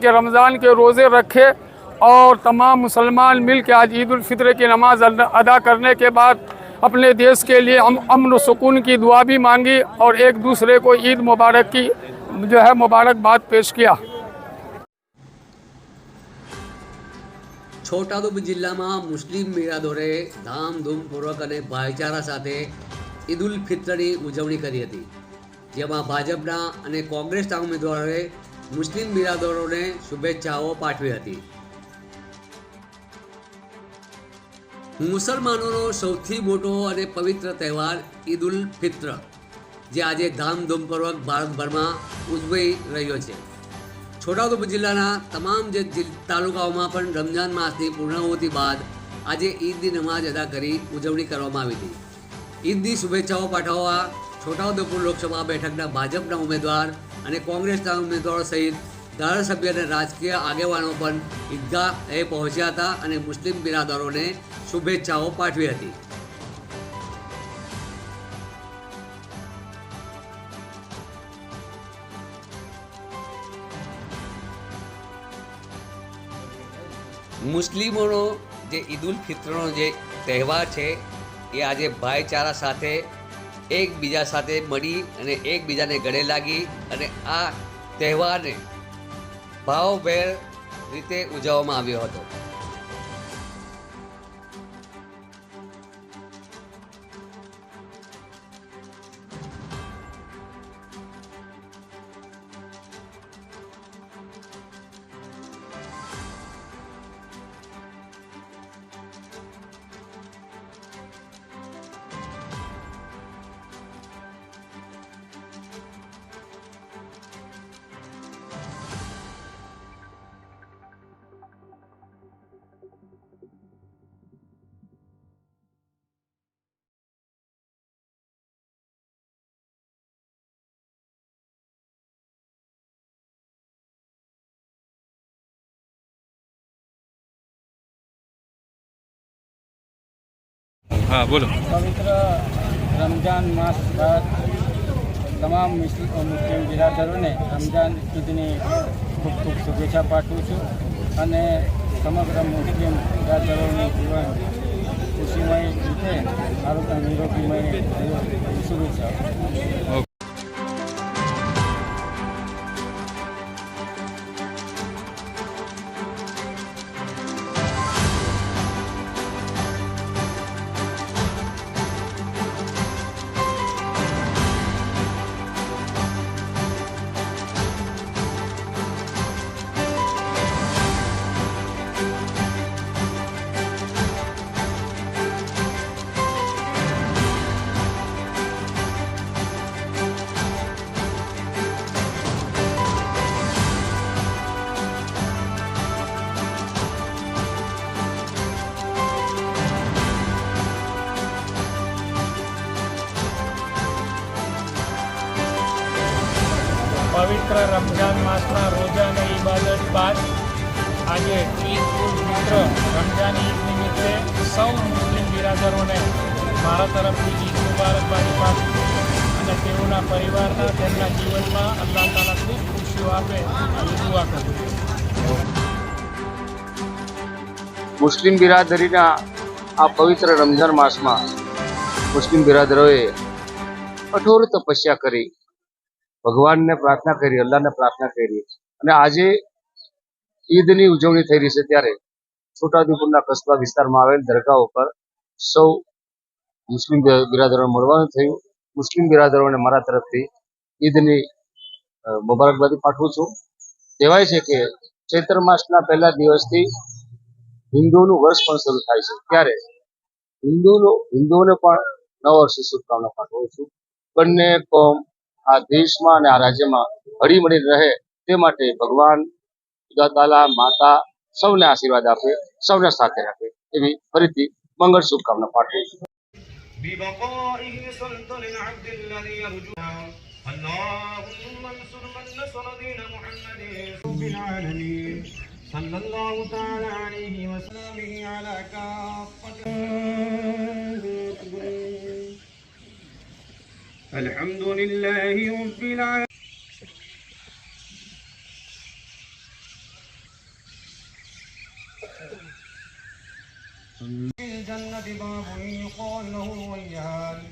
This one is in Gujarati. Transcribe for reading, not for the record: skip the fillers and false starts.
कि रमज़ान के रोज़े रखे और तमाम मुसलमान मिल के आज ईद उल फित्र की नमाज अदा करने के बाद अपने देश के लिए अमन सुकून की दुआ भी मांगी और एक दूसरे को ईद मुबारक की जो है मुबारकबाद पेश किया। છોટાઉદેપુર જિલ્લામાં મુસ્લિમ બિરાદરોએ ધામધૂમપૂર્વક અને ભાઈચારા સાથે ઈદ ઉલ ફિત્રની ઉજવણી કરી હતી, જેમાં ભાજપના અને કોંગ્રેસના ઉમેદવારોએ મુસ્લિમ બિરાદરોને શુભેચ્છાઓ પાઠવી હતી। મુસલમાનોનો સૌથી મોટો અને પવિત્ર તહેવાર ઈદ ઉલ ફિત્ર જે આજે ધામધૂમપૂર્વક ભારતભરમાં ઉજવાઈ રહ્યો છે। છોટાઉદેપુર જિલ્લાના તમામ જે તાલુકાઓમાં પણ રમજાન માસની પૂર્ણાહુતિ બાદ આજે ઈદની નમાજ અદા કરી ઉજવણી કરવામાં આવી હતી। ઈદની શુભેચ્છાઓ પાઠવવા છોટાઉદેપુર લોકસભા બેઠકના ભાજપના ઉમેદવાર અને કોંગ્રેસના ઉમેદવારો સહિત ધારાસભ્ય અને રાજકીય આગેવાનો પણ ઈદગાહે પહોંચ્યા હતા અને મુસ્લિમ બિરાદરોને શુભેચ્છાઓ પાઠવી હતી। મુસ્લિમોનો જે ઈદ ઉલ ફિત્રનો જે તહેવાર છે એ આજે ભાઈચારા સાથે એકબીજા સાથે મળી અને એકબીજાને ગળે લાગી અને આ તહેવારને ભાવભેર રીતે ઉજવવામાં આવ્યો હતો। हाँ बोलो। पवित्र रमजान मास बाद તમામ મુસ્લિમ બિરાદરોને રમજાન ઈદની ખૂબ ખૂબ શુભેચ્છા પાઠવું છું અને સમગ્ર મુસ્લિમ બિરાદરોની જીવન ખુશીમય રીતે આરોગ્ય નિરોગીમય શુભેચ્છાઓ। પવિત્ર રમજાન માસના રોજા અને ઇબાદત બાદ આજે ઈદ ઉલ ફિત્ર રમજાન ઈદ નિમિત્તે સૌ મુસ્લિમ બિરાદરોને મારા તરફથી ઈદ મુબારકબાદી પાઠવું અને તેઓના પરિવારના તેમના જીવનમાં અલ્લાહ તાલા ખૂબ ખુશીઓ આપે આવી દુઆ કરું છું। મુસ્લિમ બિરાદરીના આ પવિત્ર રમજાન માસમાં મુસ્લિમ બિરાદરોએ કઠોર તપસ્યા કરી ભગવાનને પ્રાર્થના કરી, અલ્લાહને પ્રાર્થના કરી અને આજે ઈદની ઉજવણી થઈ રહી છે ત્યારે છોટાઉદેપુરના કસ્બા વિસ્તારમાં આવેલ દરગાહ ઉપર સૌ મુસ્લિમ બિરાદરોને મળવાનું થયું। મુસ્લિમ બિરાદરોને મારા તરફથી ઈદની મુબારકબાદી પાઠવું છું। કહેવાય છે કે ચૈત્ર માસના પહેલા દિવસથી હિન્દુઓનું વર્ષ પણ શરૂ થાય છે ત્યારે હિન્દુઓને પણ નવા વર્ષની શુભકામના પાઠવું છું। બંને કોમ આ દેશમાં અને આ રાજ્યમાં હળી મળીને રહે તે માટે ભગવાન ખુદા તાલા માતા સૌને આશીર્વાદ આપે, સૌને સાથે રાખે એવી ફરીથી મંગળ શુભકામના પાઠવું છું। अल्हम्दुलिल्लाहि रब्बिल आलमीन। الجنة باب يقال له الريان